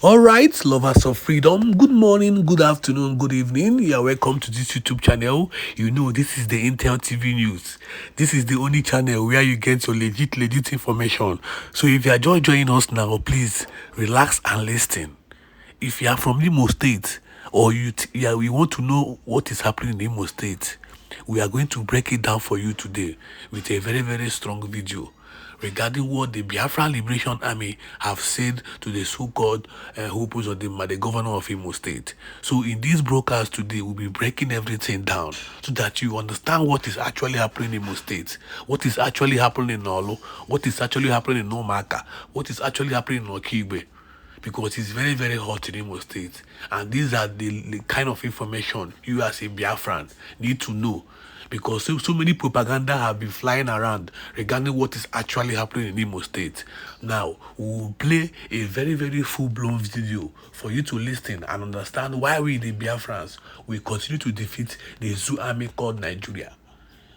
All right, lovers of freedom, good morning, good afternoon, good evening. You are welcome to this YouTube channel. You know, this is the Intel TV News. This is the only channel where you get your legit information. So if you are just joining us now, please relax and listen. If you are from Imo State or you want to know what is happening in Imo State, we are going to break it down for you today with a very, very strong video regarding what the Biafra Liberation Army have said to the so-called UZODINMA, the governor of Imo State. So in this broadcast today, we'll be breaking everything down so that you understand what is actually happening in Imo State, what is actually happening in Olo, what is actually happening in Nomaka, what is actually happening in Okigwe. Because it's very, very hot in Imo State. And these are the kind of information you as a Biafran need to know. Because so many propaganda have been flying around regarding what is actually happening in Imo State. Now, we will play a very, very full-blown video for you to listen and understand why we, the Biafrans, will continue to defeat the Zoo army called Nigeria.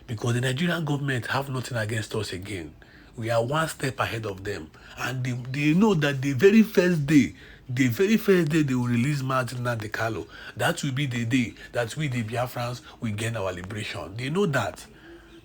Because the Nigerian government have nothing against us again. We are one step ahead of them. And they know that the very first day they will release Martin Nandekalo. That will be the day that we, the Biafrans, will gain our liberation. They know that.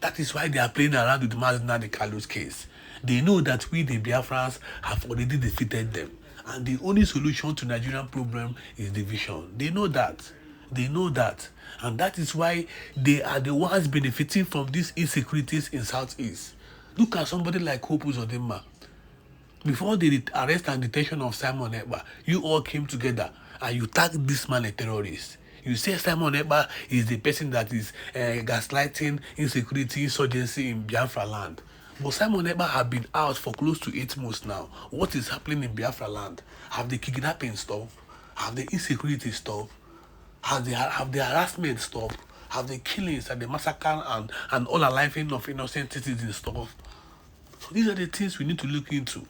That is why they are playing around with Martin Nandekalo's case. They know that we, the Biafrans, have already defeated them. And the only solution to Nigerian problem is division. They know that. They know that. And that is why they are the ones benefiting from these insecurities in Southeast. Look at somebody like UZODINMA. Before the arrest and detention of Simon Ekpa, you all came together and you tagged this man a terrorist. You say Simon Ekpa is the person that is gaslighting insecurity, insurgency in Biafra land. But Simon Ekpa have been out for close to 8 months now. What is happening in Biafra land? Have the kidnapping stopped? Have the insecurity stopped? Have the harassment stopped? Have the killings and the massacre and all alive of innocent citizens stopped? So these are the things we need to look into.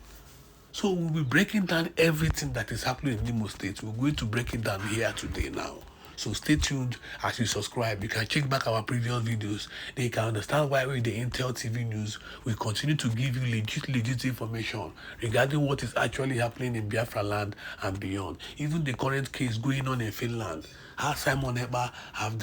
So we'll be breaking down everything that is happening in Imo State. We're going to break it down here today now. So stay tuned as you subscribe. You can check back our previous videos. Then you can understand why we, the Intel TV News, will continue to give you legit information regarding what is actually happening in Biafra land and beyond. Even the current case going on in Finland. How Simon Ekpa have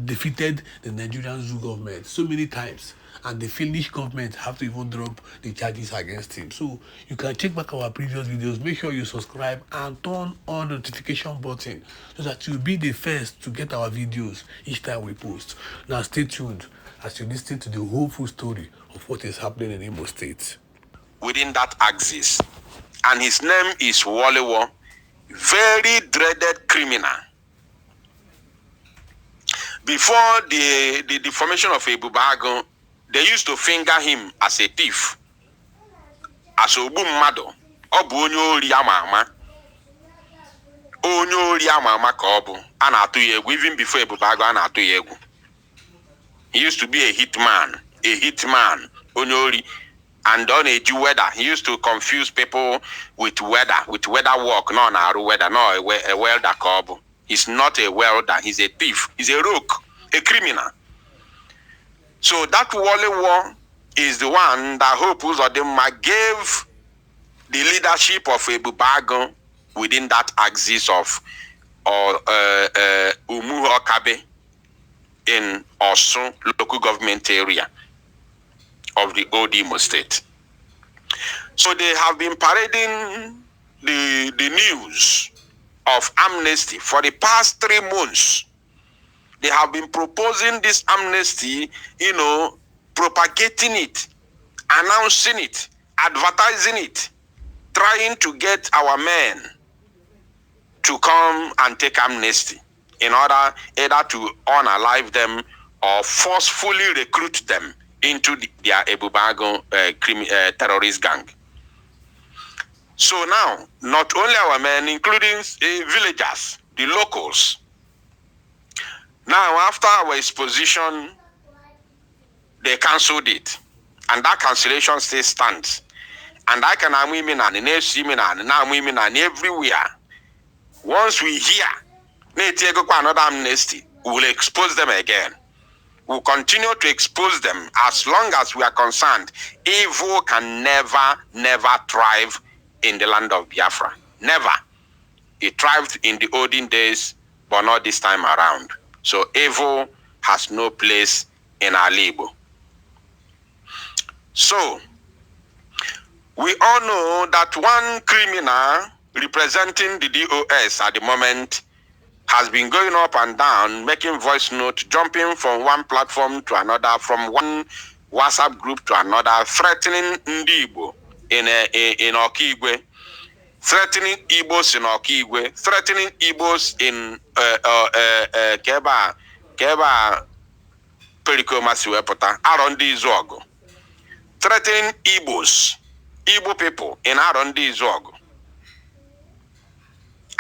defeated the Nigerian Zoo government so many times. And the Finnish government have to even drop the charges against him. So you can check back our previous videos. Make sure you subscribe and turn on the notification button so that you'll be the first to get our videos each time we post. Now stay tuned as you listen to the whole full story of what is happening in Imo State. Within that axis, and his name is Walewo, very dreaded criminal. Before the formation of Ebubago, they used to finger him as a thief, as Obu Mado, Obu Onyo Riamama, Onyo Riamama Kobu, and Atuyegu, even before Ebubago and Atuyegu. He used to be a hitman, Onyori, and on a weather. He used to confuse people with weather work, no, a welder Kobu. He's not a welder, he's a thief, he's a rogue, a criminal. So that Walewo is the one that Hope UZODINMA gave the leadership of Ebubago within that axis of Umuhu Okabe in Osun local government area of the old Imo State. So they have been parading the news of amnesty for the past 3 months. They have been proposing this amnesty, propagating it, announcing it, advertising it, trying to get our men to come and take amnesty in order either to unalive them or forcefully recruit them into their Ebubago terrorist gang. So now, not only our men, including villagers, the locals. Now, after our exposition, they cancelled it. And that cancellation still stands. And I can now everywhere. Once we hear another amnesty, we will expose them again. We'll continue to expose them as long as we are concerned. Evil can never thrive in the land of Biafra. Never. He thrived in the olden days, but not this time around. So evil has no place in our Igbo. So, we all know that one criminal representing the DOS at the moment has been going up and down, making voice note, jumping from one platform to another, from one WhatsApp group to another, threatening Ndi Igbo in Okigwe, threatening Igbos in Okigwe, threatening Igbos in Keba Perikomasi Wepota, Arondi Zogo, threatening Igbos, Igbo people in Arondi Zogo.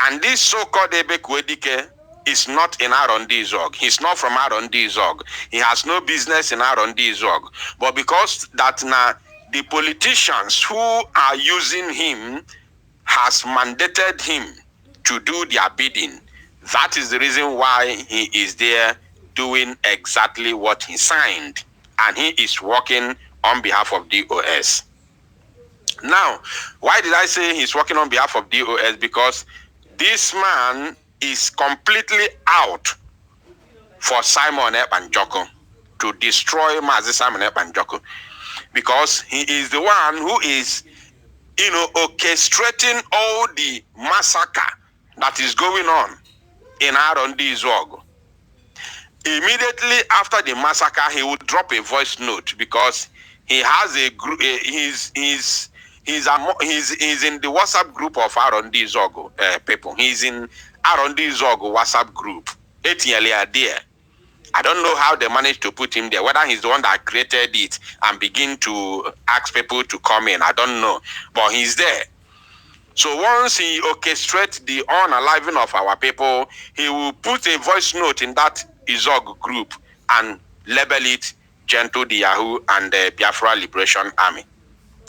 And this so-called Ebekwedike is not in Arondi Zog. He's not from Arondi Zog. He has no business in Arondi Zog. But because that now the politicians who are using him has mandated him to do their bidding, that is the reason why he is there doing exactly what he signed. And he is working on behalf of DOS. Now, why did I say he's working on behalf of DOS? Because this man is completely out for Simon Ekpanjoko, to destroy Mazi Simon Ekpanjoko, because he is the one who is, orchestrating all the massacre that is going on in Arondi Zog. Immediately after the massacre, he will drop a voice note because he has a group. He's in the WhatsApp group of Arondi Zogo people. He's in Arondi Zogo WhatsApp group. I don't know how they managed to put him there, whether he's the one that created it and begin to ask people to come in. I don't know. But he's there. So once he orchestrates the unaliving of our people, he will put a voice note in that Izog group and label it Gentle the Yahoo and the Biafra Liberation Army.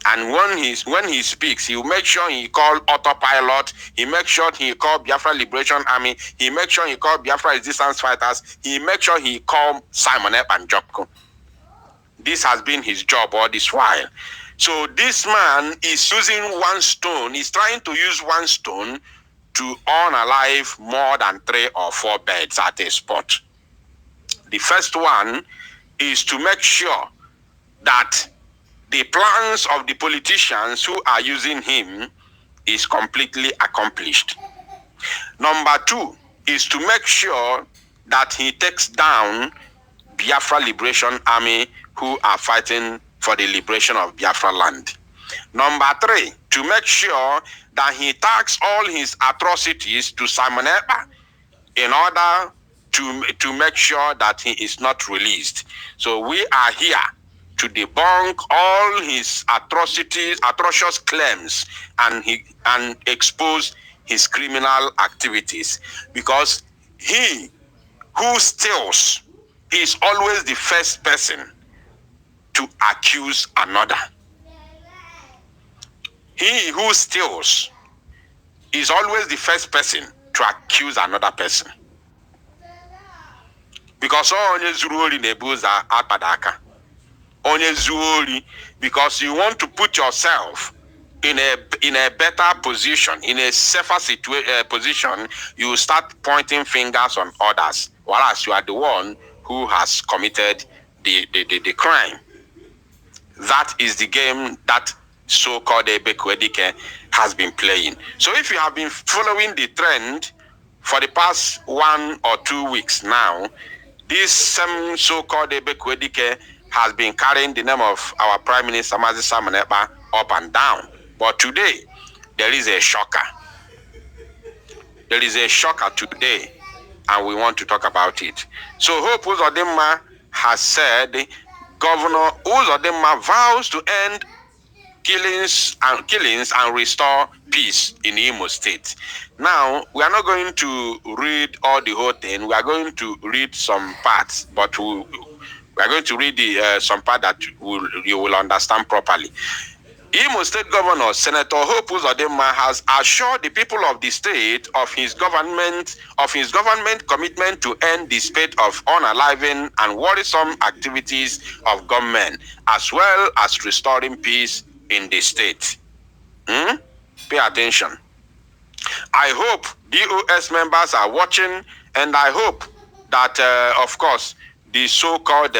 And when he speaks, he will make sure he call autopilot. He makes sure he call Biafra Liberation Army. He makes sure he call Biafra Resistance Fighters. He makes sure he call Simon Ekpanjoko. This has been his job all this while. So this man is using one stone. He's trying to use one stone to unalive more than 3 or 4 birds at a spot. The first one is to make sure that the plans of the politicians who are using him is completely accomplished. Number 2 is to make sure that he takes down Biafra Liberation Army who are fighting for the liberation of Biafra land. Number 3, to make sure that he tags all his atrocities to Simon Ekpa in order to make sure that he is not released. So we are here to debunk all his atrocities, atrocious claims, and expose his criminal activities. Because he who steals is always the first person to accuse another. He who steals is always the first person to accuse another person. Because onye zuruori nebuza akpadaka. Onye zuruori, because you want to put yourself in a better position, in a safer position, you start pointing fingers on others, whereas you are the one who has committed the crime. That is the game that so-called Ebekwedike has been playing. So if you have been following the trend for the past 1 or 2 weeks now, this same so-called Ebekwedike has been carrying the name of our Prime Minister Mazi Simon Ekpa up and down. But today, there is a shocker. There is a shocker today, and we want to talk about it. So Hope UZODINMA has said, Governor UZODINMA vows to end killings and restore peace in Imo State. Now, we are not going to read all the whole thing. We are going to read some parts, but we are going to read some part that you will understand properly. Imo State Governor Senator Hope UZODINMA has assured the people of the state of his government commitment to end the spate of unaliving and worrisome activities of government, as well as restoring peace in the state. Pay attention. I hope DOS members are watching, and I hope that, of course, the so-called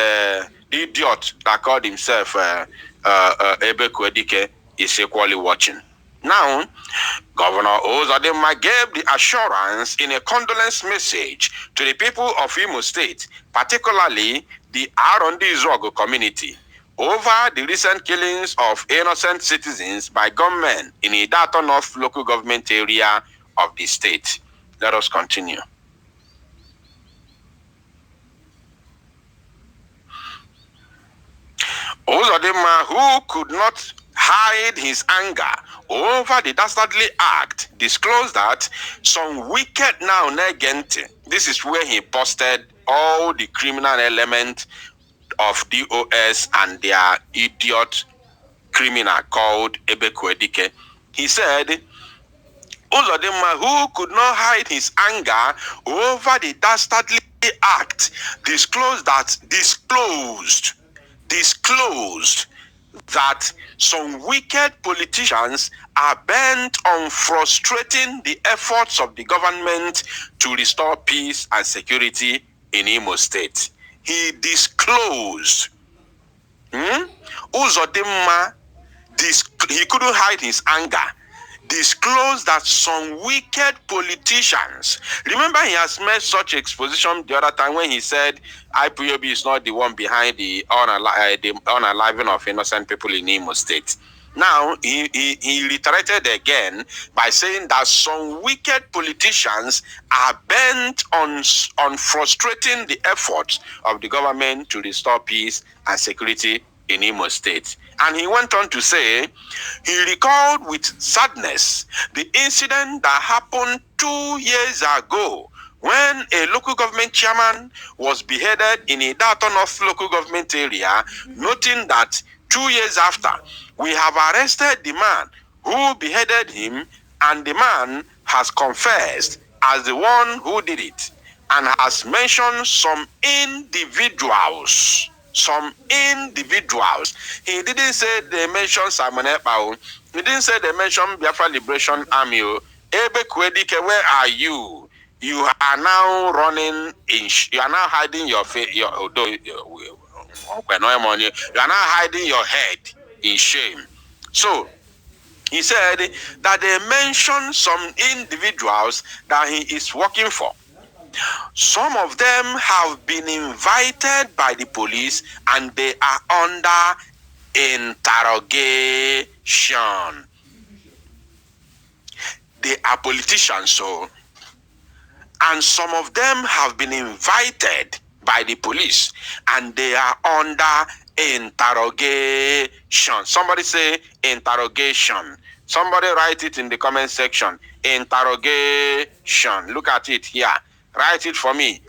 idiot that called himself Ebe Kwedike is equally watching. Now, Governor UZODINMA gave the assurance in a condolence message to the people of Imo State, particularly the Arondi-Zogo community, over the recent killings of innocent citizens by gunmen in Idato North local government area of the state. Let us continue. UZODINMA, who could not hide his anger over the dastardly act, disclosed that some wicked now negenti. This is where he posted all the criminal elements of DOS and their idiot criminal called Ebe Kwedike. He said, UZODINMA, who could not hide his anger over the dastardly act, disclosed that some wicked politicians are bent on frustrating the efforts of the government to restore peace and security in Imo State. He disclosed. UZODINMA, he couldn't hide his anger, disclosed that some wicked politicians, remember he has made such exposition the other time when he said IPOB is not the one behind the unaliving of innocent people in Imo State. Now, he reiterated again by saying that some wicked politicians are bent on frustrating the efforts of the government to restore peace and security in Imo State. And he went on to say, he recalled with sadness the incident that happened 2 years ago when a local government chairman was beheaded in a Idato North local government area, noting that 2 years after, we have arrested the man who beheaded him, and the man has confessed as the one who did it, and has mentioned some individuals. He didn't say they mentioned Simon Ekpa. He didn't say they mentioned Biafra Liberation Army. Ebe Kwedike, where are you? You are now running in. You are now hiding your face. You are now hiding your head in shame. So he said that they mentioned some individuals that he is working for. Some of them have been invited by the police and they are under interrogation. They are politicians, so. And some of them have been invited by the police and they are under interrogation. Somebody say interrogation. Somebody write it in the comment section. Interrogation. Look at it here. Write it for me.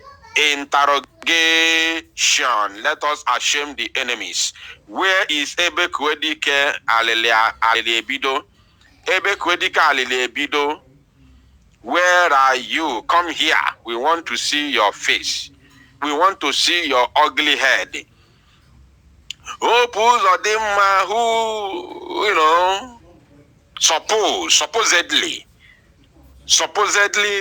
Interrogation. Let us ashame the enemies. Where is Ebe Kwedike Alelebido? Ebe Kwedike Alelebido, where are you? Come here. We want to see your face. We want to see your ugly head. Hope UZODINMA, who, supposedly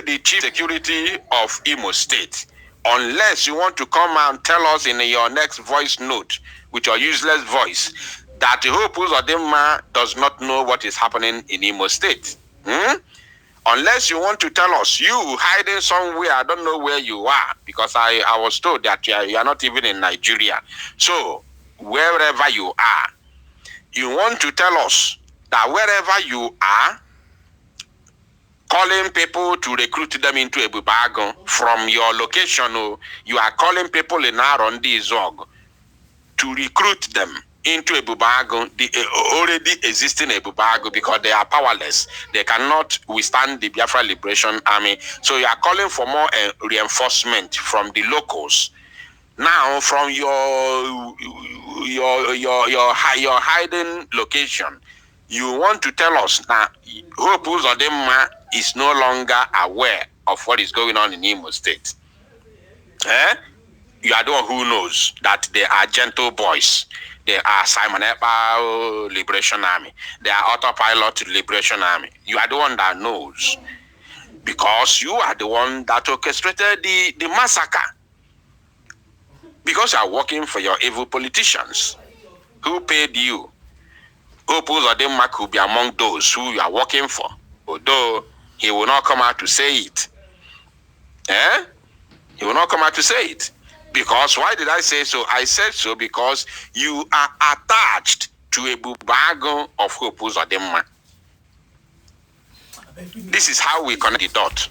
the chief security of Imo State, unless you want to come and tell us in your next voice note with your useless voice that Hope UZODINMA does not know what is happening in Imo State. Unless you want to tell us, you hiding somewhere, I don't know where you are, because I was told that you are not even in Nigeria. So, wherever you are, you want to tell us that wherever you are, calling people to recruit them into a bubago from your location, you are calling people in Arondi Zog to recruit them into a bubago, the already existing a bubago, because they are powerless. They cannot withstand the Biafra Liberation Army. So you are calling for more reinforcement from the locals. Now, from your hiding location, you want to tell us that Hope UZODINMA is no longer aware of what is going on in Imo State. You are the one who knows that they are gentle boys. They are Simon Ekpa Liberation Army. They are Autopilot Liberation Army. You are the one that knows. because you are the one that orchestrated the massacre. Because you are working for your evil politicians. Who paid you? Hope UZODINMA could be among those who you are working for, although he will not come out to say it. He will not come out to say it. Because, why did I say so? I said so because you are attached to a bubago of Hope UZODINMA. This is how we connect the dot.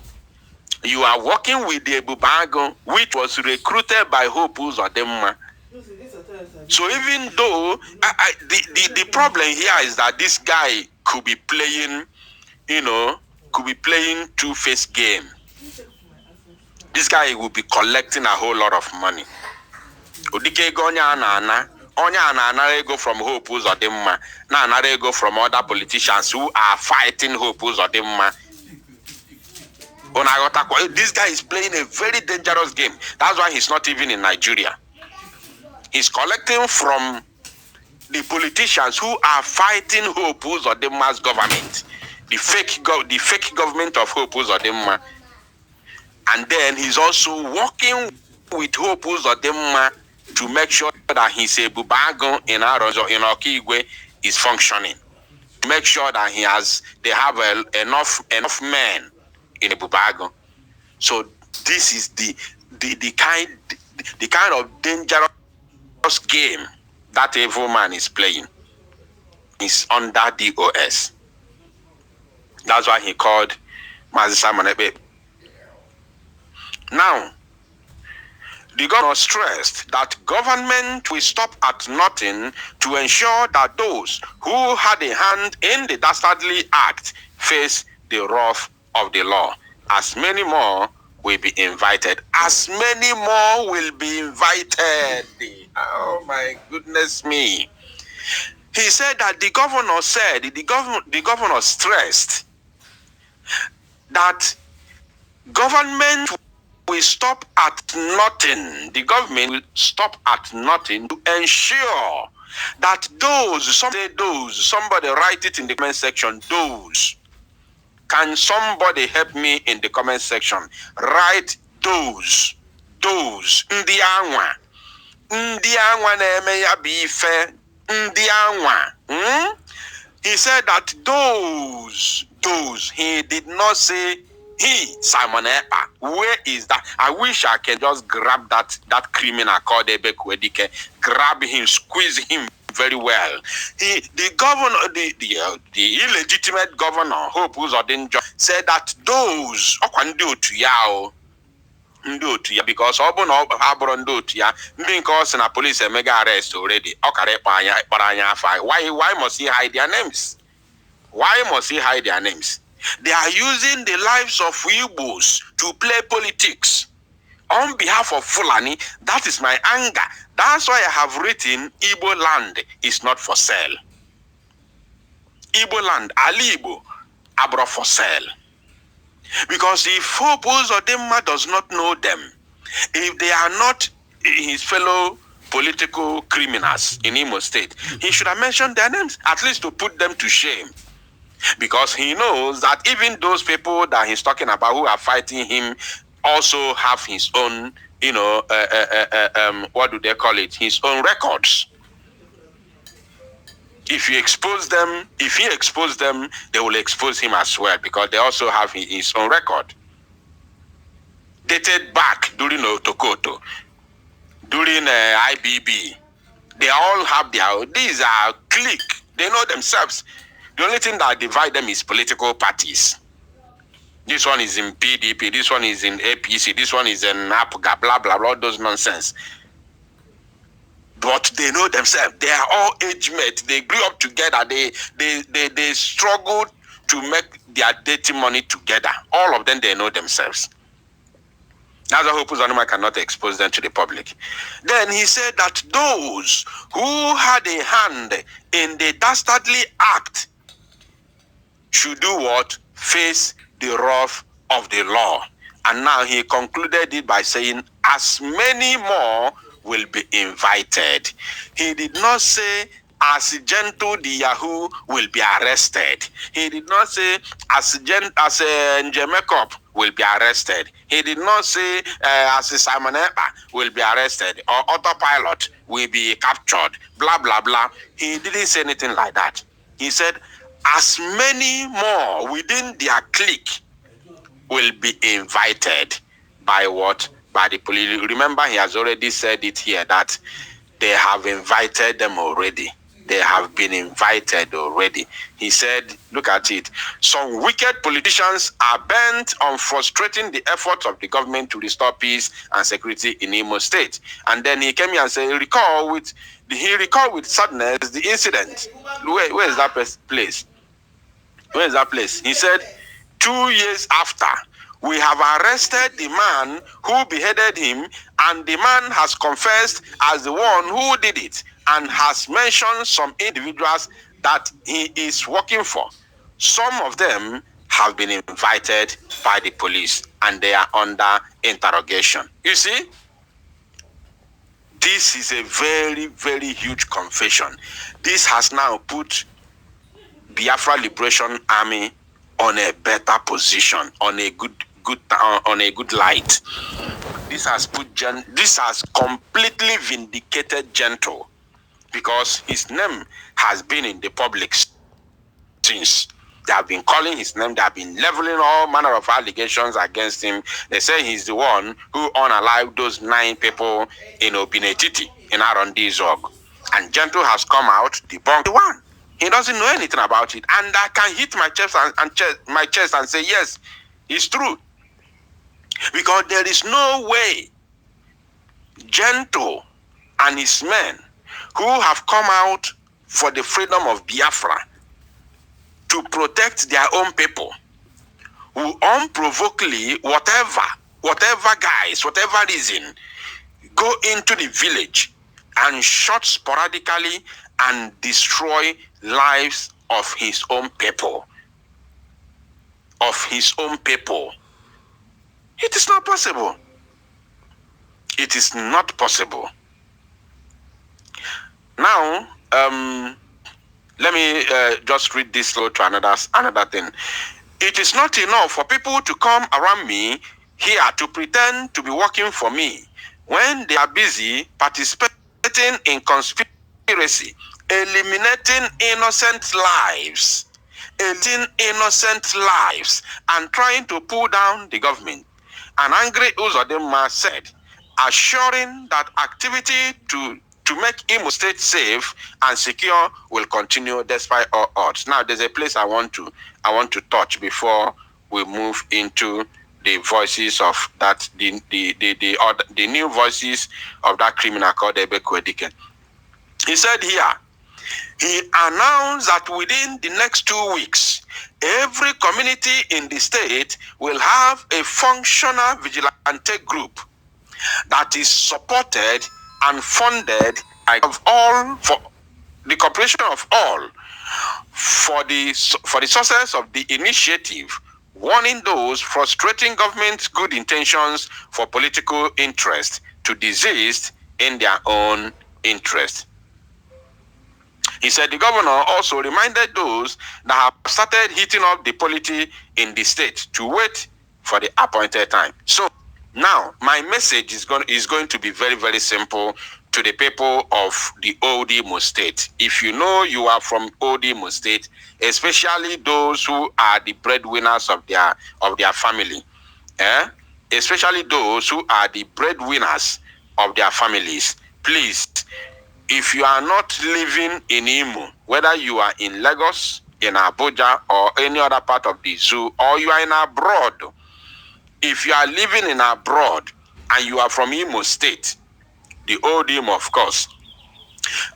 You are working with the bubago, which was recruited by Hope UZODINMA. So even though the problem here is that this guy could be playing, two-faced game. This guy will be collecting a whole lot of money. Odike onya ego from Hope UZODINMA, na ego from other politicians who are fighting Hope UZODINMA. This guy is playing a very dangerous game. That's why he's not even in Nigeria. He's collecting from the politicians who are fighting Hope UZODINMA's government, the fake government of Hope UZODINMA. And then he's also working with Hope UZODINMA to make sure that his bubago in Arozo in Okigwe is functioning. To make sure that they have enough men in the bubago. So this is the kind of dangerous game that evil man is playing. Is under DOS. That's why he called Mazi Simon Ekpe. Now, the governor stressed that government will stop at nothing to ensure that those who had a hand in the dastardly act face the wrath of the law. As many more will be invited. As many more will be invited. Oh my goodness me. He said that the governor stressed that government will stop at nothing. The government will stop at nothing to ensure that somebody write it in the comment section, those. Can somebody help me in the comment section? Write those. Ndi anwa na-eme ya bụ ife. Ndi anwa. He said that those. He did not say he, Simon Ekpa. Where is that? I wish I can just grab that criminal called Ebekwedike, grab him, squeeze him very well. The governor, the illegitimate governor, Hope UZODINMA, said that those because police mega arrest already. Why must he hide their names? Why must he hide their names? They are using the lives of Igbos to play politics on behalf of Fulani. That is my anger. That's why I have written Igbo land is not for sale. Igbo land, Ali Igbo, abro for sale. Because if Hope UZODINMA does not know them, if they are not his fellow political criminals in Imo State, he should have mentioned their names, at least to put them to shame. Because he knows that even those people that he's talking about who are fighting him also have his own, what do they call it? His own records. If he exposes them, they will expose him as well, because they also have his own record. Dated back during Otokoto, during IBB, they all have these are clique. They know themselves. The only thing that divides them is political parties. This one is in PDP, this one is in APC, this one is in APGA, blah, blah, blah, all those nonsense. But they know themselves. They are all age mates. They grew up together. They struggled to make their dating money together. All of them, they know themselves. That's why Hope UZODINMA cannot expose them to the public. Then he said that those who had a hand in the dastardly act should do what? Face the wrath of the law. And now he concluded it by saying, as many more will be invited. He did not say as Gentle the Yahoo will be arrested. He did not say as Njemekop will be arrested. He did not say as Simon Ekpa will be arrested or Autopilot will be captured, blah, blah, blah. He didn't say anything like that. He said as many more within their clique will be invited by what? By the police. Remember, he has already said it here that they have invited them already. They have been invited already. He said, look at it. Some wicked politicians are bent on frustrating the efforts of the government to restore peace and security in Imo State. And then he came here and said, he recalled with sadness the incident. Where is that place? Where is that place? He said, 2 years after, we have arrested the man who beheaded him, and the man has confessed as the one who did it and has mentioned some individuals that he is working for. Some of them have been invited by the police and they are under interrogation. You see, this is a very, very huge confession. This has now put Biafra Liberation Army on a better position, on a good light. This has completely vindicated Gentle, because his name has been in the public since. They have been calling his name. They have been leveling all manner of allegations against him. They say he's the one who unalived those 9 people in Obinetiti in R&D Zog. And Gentle has come out, debunked the one. He doesn't know anything about it. And I can hit my chest and say, yes, it's true. Because there is no way Gentle and his men who have come out for the freedom of Biafra to protect their own people, who unprovokedly, whatever reason, go into the village and shot sporadically and destroy lives of his own people. It is not possible. It is not possible. Now, let me just read this slow to another thing. It is not enough for people to come around me here to pretend to be working for me when they are busy participating in conspiracy, eliminating innocent lives, and trying to pull down the government. An angry UZODINMA said, assuring that activity to make Imo State safe and secure will continue despite all odds. Now, there's a place I want to touch before we move into the voices of that the new voices of that criminal called Ebekwedike. He said here, he announced that within the next 2 weeks, every community in the state will have a functional vigilante group that is supported and funded of all, for the cooperation of all, for the success of the initiative, warning those frustrating government's good intentions for political interest to desist in their own interest. He said the governor also reminded those that have started heating up the polity in the state to wait for the appointed time. So now my message is going to be very, very simple to the people of the old Imo State. If you know you are from old Imo State, especially those who are the breadwinners of their family, especially those who are the breadwinners of their families, please, if you are not living in Imo, whether you are in Lagos, in Abuja, or any other part of the zoo, or you are in abroad, if you are living in abroad and you are from Imo State, the old Imo, of course,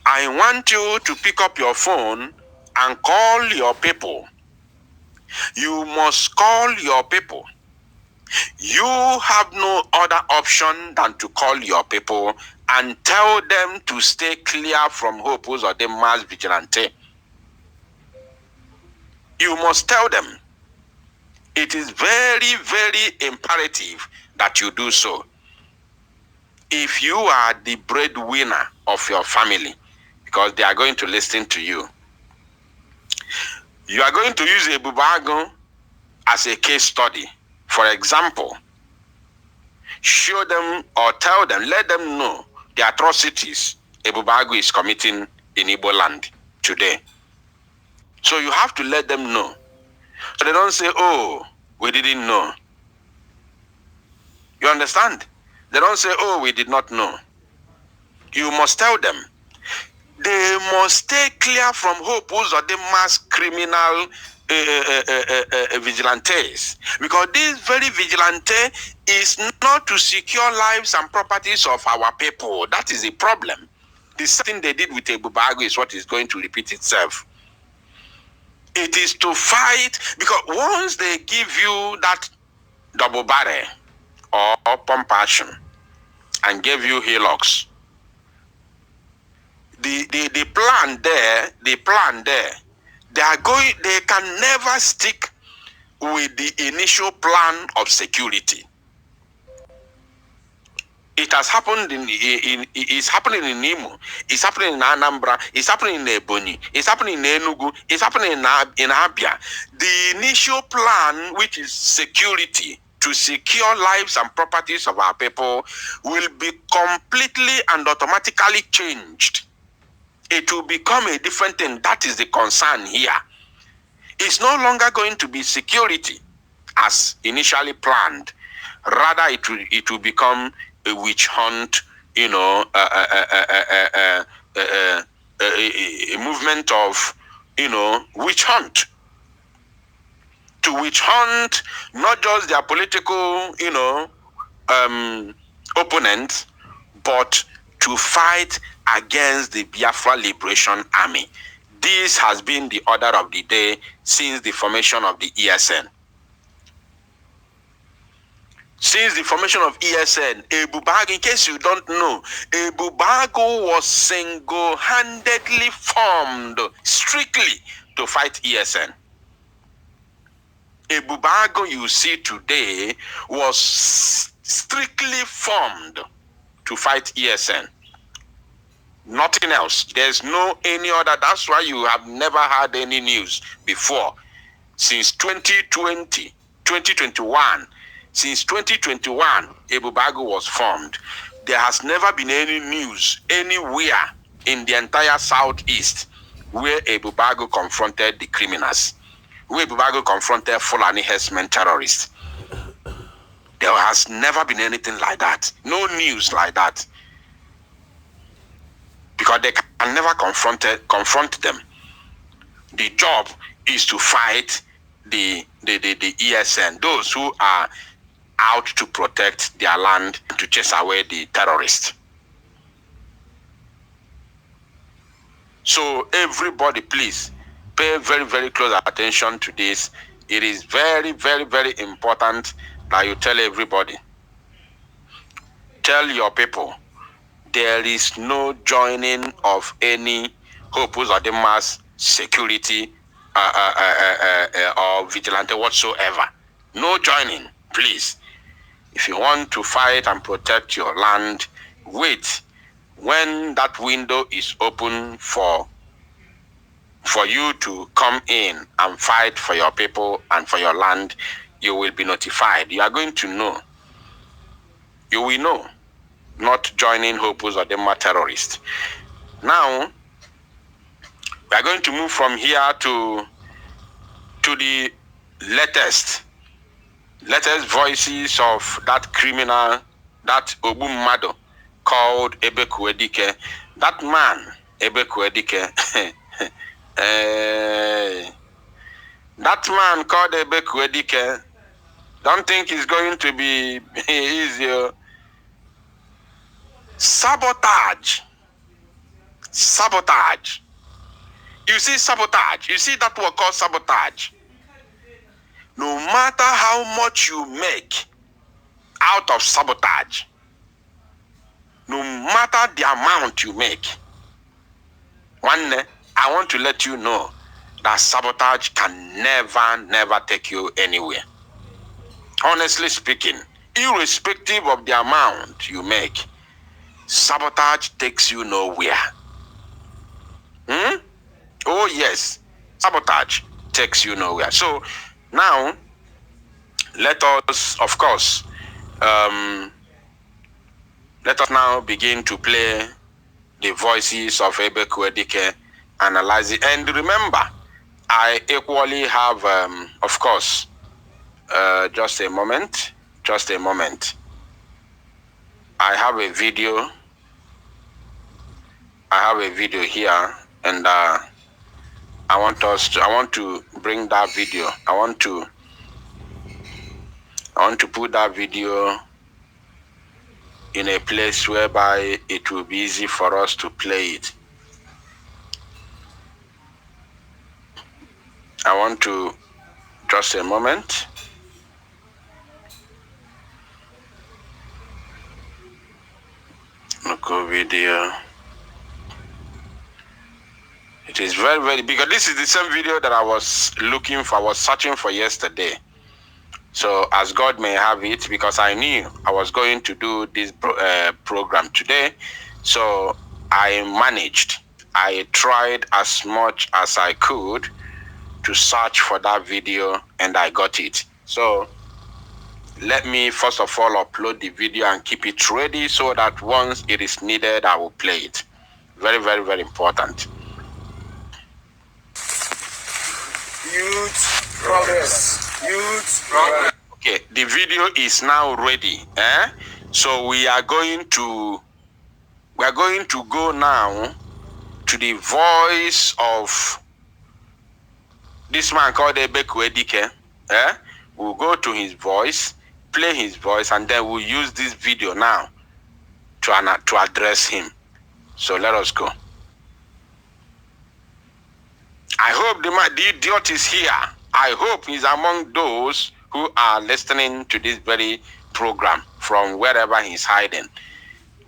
I want you to pick up your phone and call your people. You must call your people. You have no other option than to call your people and tell them to stay clear from Hope UZODINMA's vigilante. You must tell them. It is very, very imperative that you do so. If you are the breadwinner of your family, because they are going to listen to you. You are going to use Ebubago as a case study. For example, show them or tell them, let them know the atrocities Ebubago is committing in Igbo land today. So you have to let them know. So they don't say, oh, we didn't know. You understand? They don't say, oh, we did not know. You must tell them. They must stay clear from UZODINMA's criminal vigilantes. Because this very vigilante is not to secure lives and properties of our people. That is a problem. The same thing they did with Ebubago is what is going to repeat itself. It is to fight, because once they give you that double barrel or pump action and give you hillocks, the plan there, they can never stick with the initial plan of security. It has happened it's happening in IMO, it's happening in Anambra, it's happening in Ebonyi, it's happening in Enugu, it's happening in Abia. The initial plan, which is security, to secure lives and properties of our people, will be completely and automatically changed. It will become a different thing. That is the concern here. It's no longer going to be security as initially planned. Rather, it will become a witch hunt, a movement of, witch hunt. To witch hunt not just their political, opponents, but to fight against the Biafra Liberation Army. This has been the order of the day since the formation of the ESN. Since the formation of ESN, Ebubago, in case you don't know, Ebubago was single-handedly formed strictly to fight ESN. Ebubago you see today was strictly formed to fight ESN. Nothing else. There's no any other. That's why you have never had any news before. Since 2021, since 2021, Ebubago was formed. There has never been any news anywhere in the entire Southeast where Ebubago confronted the criminals, where Ebubago confronted Fulani herdsmen terrorists. There has never been anything like that. No news like that. Because they can never confront them. The job is to fight the ESN, those who are out to protect their land, to chase away the terrorists. So everybody, please pay very, very close attention to this. It is very, very, very important that you tell everybody. Tell your people, there is no joining of any UZODINMA's security or vigilante whatsoever. No joining, please. If you want to fight and protect your land, wait. When that window is open for you to come in and fight for your people and for your land, you will be notified. You are going to know. You will know. Not joining UZODINMA terrorists. Now, we are going to move from here to the latest voices of that criminal, that Obummado called Ebekuedike. That man, Ebekuedike, that man called Ebekuedike, don't think it's going to be easy. Sabotage. You see sabotage. You see that word called sabotage. No matter how much you make out of sabotage, no matter the amount you make, one day, I want to let you know that sabotage can never take you anywhere. Honestly speaking, irrespective of the amount you make, sabotage takes you nowhere. Oh yes, sabotage takes you nowhere. So now, let us, of course, let us now begin to play the voices of Ebeku Edike, analyze it. And remember, I equally have, of course, just a moment. I have a video. Here, and I want to bring that video. I want to put that video in a place whereby it will be easy for us to play it. I want to, just a moment. Local video. It is very, very, because this is the same video that I was searching for yesterday. So as God may have it, because I knew I was going to do this program today, so I tried as much as I could to search for that video, and I got it. So let me first of all upload the video and keep it ready so that once it is needed, I will play it. Very, very, very important. Youth progress. Okay, the video is now ready. So we are going to go now to the voice of this man called Ebeku Edike. We'll go to his voice, play his voice, and then we'll use this video now to address him. So let us go. I hope the idiot is here. I hope he's among those who are listening to this very program from wherever he's hiding.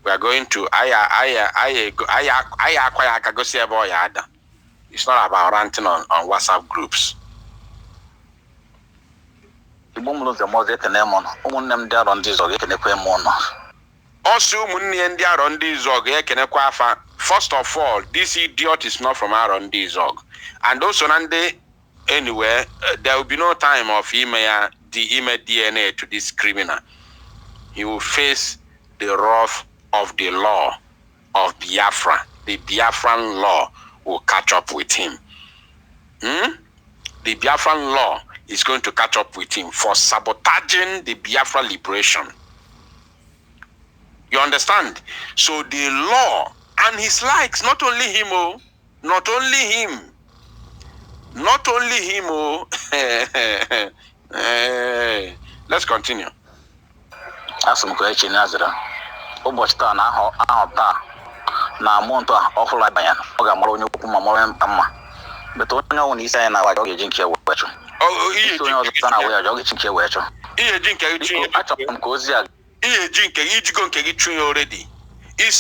We are going to it's not about ranting on WhatsApp groups. Also, first of all, this idiot is not from R&D Zog. And also, anyway, there will be no time of the email DNA to this criminal. He will face the wrath of the law of Biafra. The Biafran law will catch up with him. The Biafran law is going to catch up with him for sabotaging the Biafra liberation. You understand? So the law and his likes, not only him, let's continue. Na monto awful bayan oga maro nyu kuma maro mpa but onye woni sai na wa joge jinke wecho so onye ọzọ na we joge jinke wecho Iye jinke achọpụ m ka ozi a iye jinke ijigo nke gị already isi